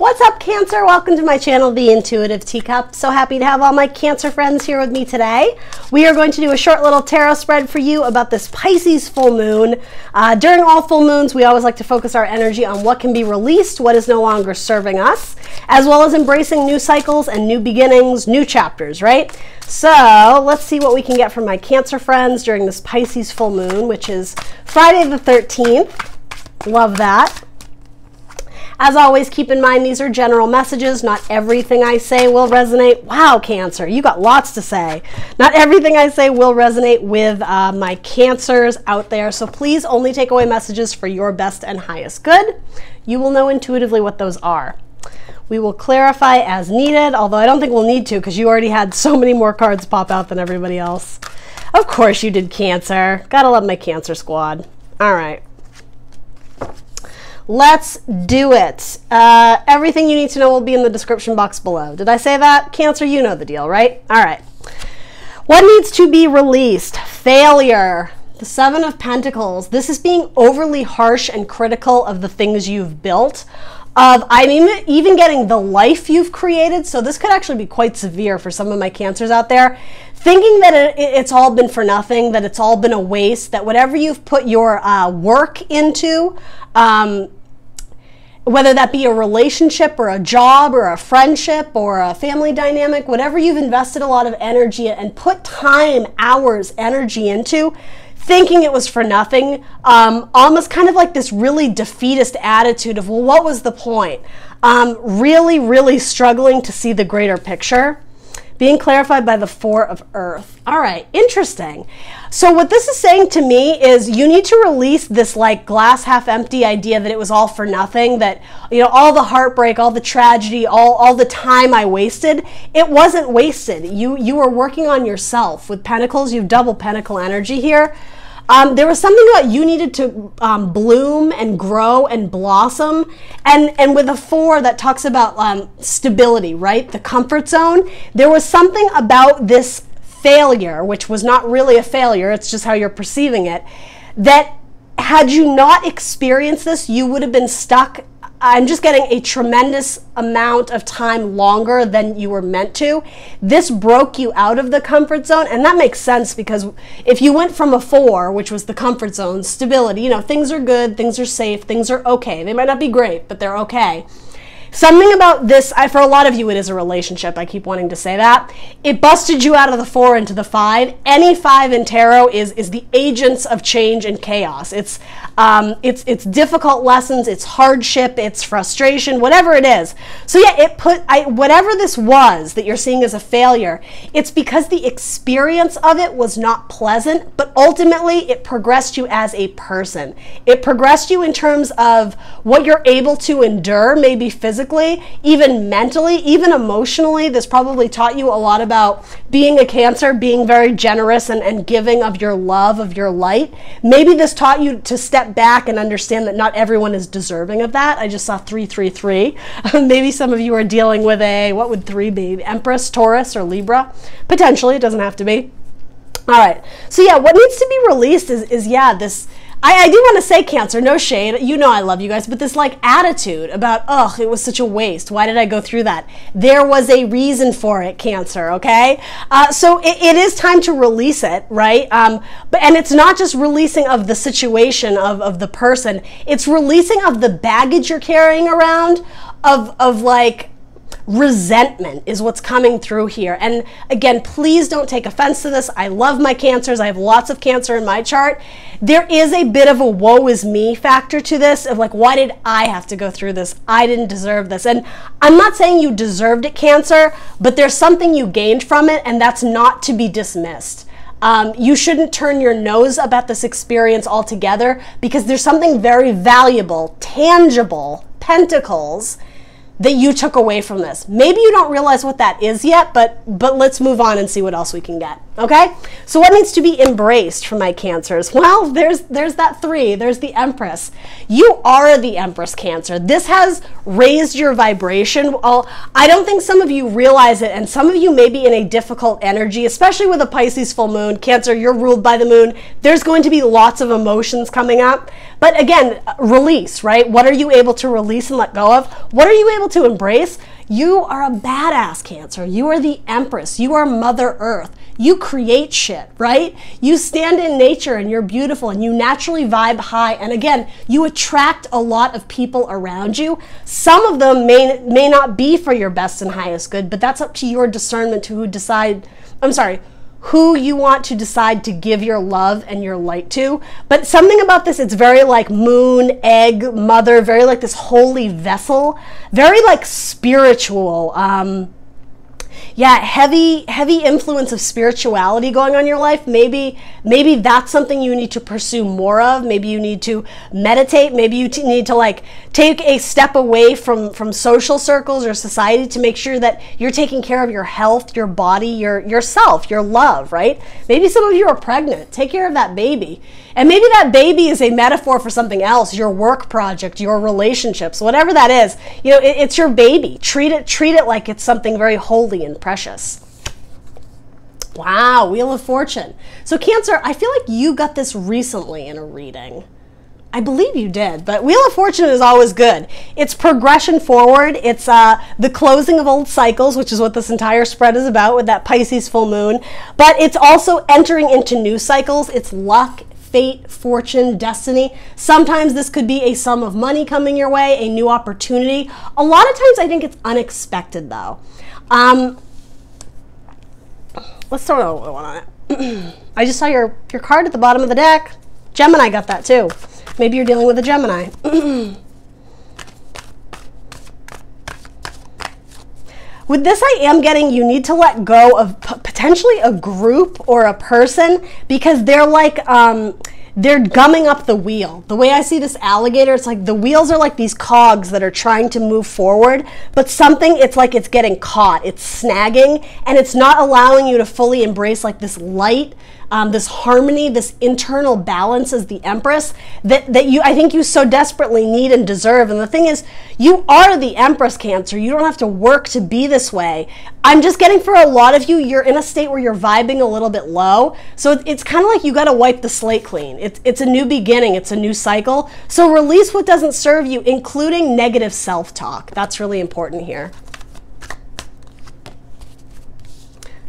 What's up, Cancer? Welcome to my channel, The Intuitive Teacup. So happy to have all my Cancer friends here with me today. We are going to do a short little tarot spread for you about this Pisces full moon. During all full moons, we always like to focus our energy on what can be released, what is no longer serving us, as well as embracing new cycles and new beginnings, new chapters, right? So let's see what we can get from my Cancer friends during this Pisces full moon, which is Friday the 13th. Love that. As always, keep in mind these are general messages. Not everything I say will resonate. Wow, Cancer, you got lots to say. Not everything I say will resonate with my Cancers out there. So please only take away messages for your best and highest good. You will know intuitively what those are. We will clarify as needed, although I don't think we'll need to because you already had so many more cards pop out than everybody else. Of course you did, Cancer. Gotta love my Cancer squad. All right. Let's do it. Everything you need to know will be in the description box below. Did I say that? Cancer, you know the deal, right? All right. What needs to be released? Failure. The Seven of Pentacles. This is being overly harsh and critical of the things you've built. I'm even getting the life you've created. So this could actually be quite severe for some of my Cancers out there. Thinking that it's all been for nothing, that it's all been a waste, that whatever you've put your work into, whether that be a relationship or a job or a friendship or a family dynamic, whatever you've invested a lot of energy and put time, hours, energy into, thinking it was for nothing, almost kind of like this really defeatist attitude of, well, what was the point? Really struggling to see the greater picture. Being clarified by the Four of Earth. All right, interesting. So what this is saying to me is you need to release this like glass half empty idea that it was all for nothing, that, you know, all the heartbreak, all the tragedy, all the time I wasted, it wasn't wasted. You were working on yourself. With Pentacles, you have double Pentacle energy here. There was something about you needed to bloom and grow and blossom. And with a Four that talks about stability, right? The comfort zone. There was something about this failure, which was not really a failure, it's just how you're perceiving it, that had you not experienced this, you would have been stuck. I'm just getting a tremendous amount of time longer than you were meant to. This broke you out of the comfort zone, and that makes sense because if you went from a Four, which was the comfort zone, stability, you know, things are good, things are safe, things are okay. They might not be great, but they're okay. Something about this, for a lot of you, it is a relationship. I keep wanting to say that. It busted you out of the Four into the Five. Any Five in tarot is the agents of change and chaos. It's difficult lessons, it's hardship, it's frustration, whatever it is. So yeah, whatever this was that you're seeing as a failure, it's because the experience of it was not pleasant, but ultimately it progressed you as a person. It progressed you in terms of what you're able to endure, maybe physically, even mentally, even emotionally. This probably taught you a lot about being a Cancer, being very generous and giving of your love, of your light. Maybe this taught you to step back and understand that not everyone is deserving of that. I just saw 333. Maybe some of you are dealing with what would 3 be? Empress, Taurus, or Libra? Potentially, it doesn't have to be. All right. So yeah, what needs to be released is this. I do want to say, Cancer, no shade, you know I love you guys, but this like attitude about, ugh, it was such a waste. Why did I go through that? There was a reason for it, Cancer, okay? So it is time to release it, right? And it's not just releasing of the situation of the person, it's releasing of the baggage you're carrying around of like, resentment is what's coming through here. And again, please don't take offense to this. I love my Cancers. I have lots of Cancer in my chart. There is a bit of a woe is me factor to this of like, why did I have to go through this? I didn't deserve this. And I'm not saying you deserved it, Cancer, but there's something you gained from it, and that's not to be dismissed. You shouldn't turn your nose up at this experience altogether because there's something very valuable, tangible, Pentacles, that you took away from this. Maybe you don't realize what that is yet, but let's move on and see what else we can get. Okay? So what needs to be embraced for my Cancers? Well, there's that 3. There's the Empress. You are the Empress, Cancer. This has raised your vibration. Well, I don't think some of you realize it, and some of you may be in a difficult energy, especially with a Pisces full moon. Cancer, you're ruled by the moon. There's going to be lots of emotions coming up. But again, release, right? What are you able to release and let go of? What are you able to embrace? You are a badass, Cancer. You are the Empress. You are Mother Earth. You create shit, right? You stand in nature and you're beautiful and you naturally vibe high. And again, you attract a lot of people around you. Some of them may not be for your best and highest good, but that's up to your discernment to who you want to decide to give your love and your light to. But something about this, it's very like moon, egg, mother, very like this holy vessel, very like spiritual, yeah, heavy influence of spirituality going on in your life. Maybe that's something you need to pursue more of. Maybe you need to meditate. Maybe you need to like take a step away from social circles or society to make sure that you're taking care of your health, your body, yourself, your love, right? Maybe some of you are pregnant. Take care of that baby. And maybe that baby is a metaphor for something else, your work project, your relationships, whatever that is. You know, it's your baby. Treat it like it's something very holy and precious. Wow, Wheel of Fortune. So Cancer, I feel like you got this recently in a reading. I believe you did, but Wheel of Fortune is always good. It's progression forward. It's the closing of old cycles, which is what this entire spread is about with that Pisces full moon. But it's also entering into new cycles. It's luck, fate, fortune, destiny. Sometimes this could be a sum of money coming your way, a new opportunity. A lot of times I think it's unexpected though. Let's throw another one on it. I just saw your card at the bottom of the deck. Gemini got that too. Maybe you're dealing with a Gemini. With this, I am getting you need to let go of potentially a group or a person because they're like, they're gumming up the wheel. The way I see this alligator, it's like the wheels are like these cogs that are trying to move forward, but something, it's like it's getting caught, it's snagging, and it's not allowing you to fully embrace like this light, this harmony, this internal balance as the Empress that I think you so desperately need and deserve. And the thing is, you are the Empress, Cancer. You don't have to work to be this way. I'm just getting for a lot of you, you're in a state where you're vibing a little bit low. So it's kind of like you got to wipe the slate clean. It's a new beginning. It's a new cycle. So release what doesn't serve you, including negative self-talk. That's really important here.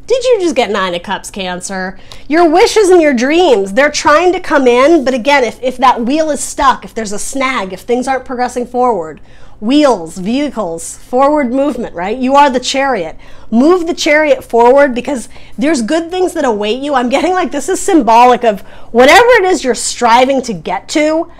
Did you just get 9 of Cups, Cancer? Your wishes and your dreams, they're trying to come in, but again, if that wheel is stuck, if there's a snag, if things aren't progressing forward, wheels, vehicles, forward movement, right? You are the Chariot. Move the Chariot forward because there's good things that await you. I'm getting like this is symbolic of whatever it is you're striving to get to.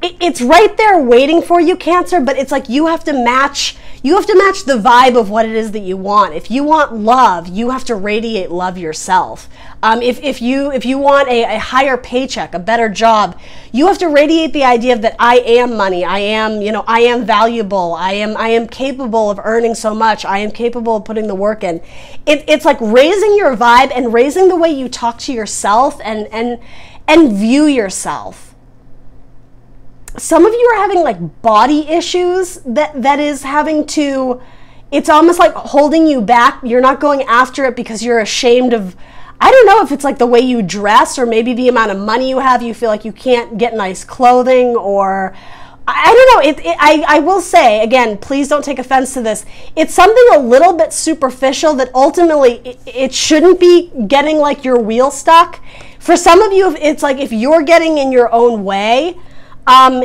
It's right there waiting for you, Cancer, but it's like you have to match the vibe of what it is that you want. If you want love, you have to radiate love yourself. If you want a higher paycheck, a better job, you have to radiate the idea of that I am money, I am valuable, I am capable of earning so much, I am capable of putting the work in. It's like raising your vibe and raising the way you talk to yourself and view yourself. Some of you are having like body issues that is having to, it's almost like holding you back. You're not going after it because you're ashamed of, I don't know if it's like the way you dress or maybe the amount of money you have. You feel like you can't get nice clothing or, I don't know. I will say, again, please don't take offense to this. It's something a little bit superficial that ultimately it shouldn't be getting like your wheel stuck. For some of you, it's like if you're getting in your own way, I'm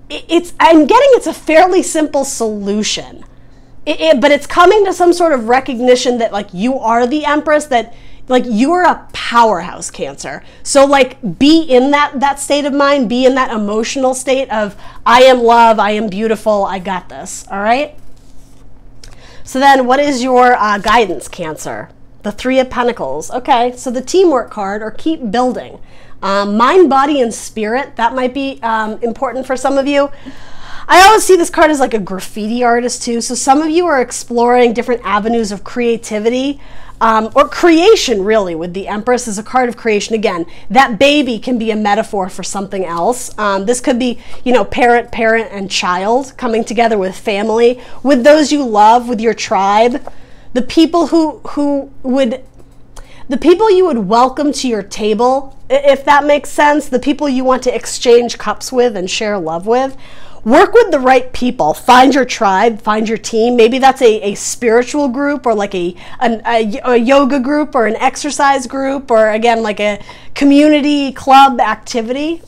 getting it's a fairly simple solution, but it's coming to some sort of recognition that like you are the Empress, that like you are a powerhouse, Cancer. So like be in that state of mind, be in that emotional state of I am love, I am beautiful, I got this. All right. So then what is your guidance, Cancer? The 3 of Pentacles. Okay, so the teamwork card or keep building. Mind, body, and spirit, that might be important for some of you. I always see this card as like a graffiti artist too. So some of you are exploring different avenues of creativity or creation really with the Empress as a card of creation. Again, that baby can be a metaphor for something else. This could be, you know, parent, and child coming together with family, with those you love, with your tribe, the people who would... the people you would welcome to your table, if that makes sense, the people you want to exchange cups with and share love with. Work with the right people. Find your tribe, find your team. Maybe that's a spiritual group, or like a yoga group, or an exercise group, or again, like a community club activity.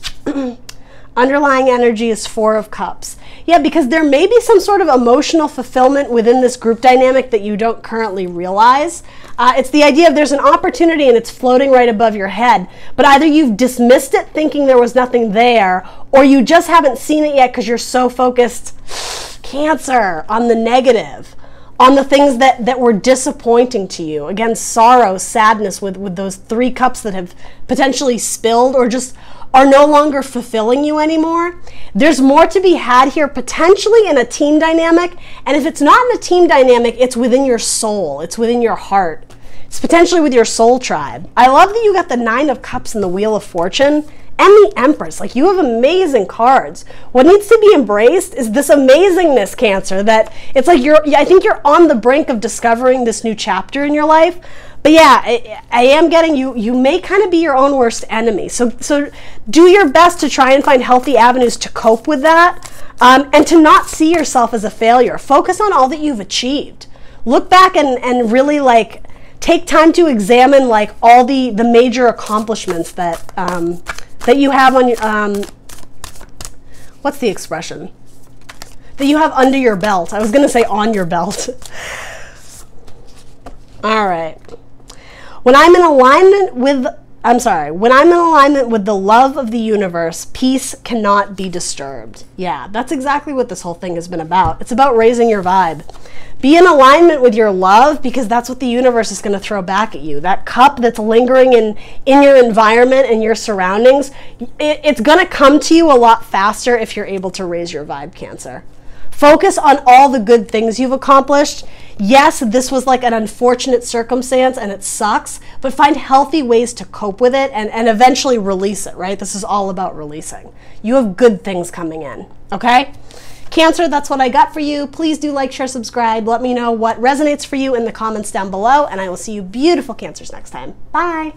Underlying energy is 4 of Cups. Yeah, because there may be some sort of emotional fulfillment within this group dynamic that you don't currently realize. It's the idea of there's an opportunity and it's floating right above your head, but either you've dismissed it thinking there was nothing there, or you just haven't seen it yet because you're so focused, Cancer, on the negative, on the things that were disappointing to you. Again, sorrow, sadness with those 3 cups that have potentially spilled or just are no longer fulfilling you anymore. There's more to be had here, potentially in a team dynamic. And if it's not in a team dynamic, it's within your soul. It's within your heart. It's potentially with your soul tribe. I love that you got the 9 of Cups and the Wheel of Fortune and the Empress. Like, you have amazing cards. What needs to be embraced is this amazingness, Cancer, that it's like I think you're on the brink of discovering this new chapter in your life. But yeah, I am getting you may kind of be your own worst enemy. So do your best to try and find healthy avenues to cope with that, and to not see yourself as a failure. Focus on all that you've achieved. Look back and really like take time to examine like all the major accomplishments that that you have on your what's the expression? That you have under your belt. I was going to say on your belt. All right. When I'm in alignment with the love of the universe, peace cannot be disturbed. Yeah, that's exactly what this whole thing has been about. It's about raising your vibe. Be in alignment with your love, because that's what the universe is going to throw back at you. That cup that's lingering in your environment and your surroundings, it's going to come to you a lot faster if you're able to raise your vibe, Cancer. Focus on all the good things you've accomplished. Yes, this was like an unfortunate circumstance and it sucks, but find healthy ways to cope with it and eventually release it, right? This is all about releasing. You have good things coming in, okay? Cancer, that's what I got for you. Please do like, share, subscribe. Let me know what resonates for you in the comments down below, and I will see you beautiful Cancers next time. Bye.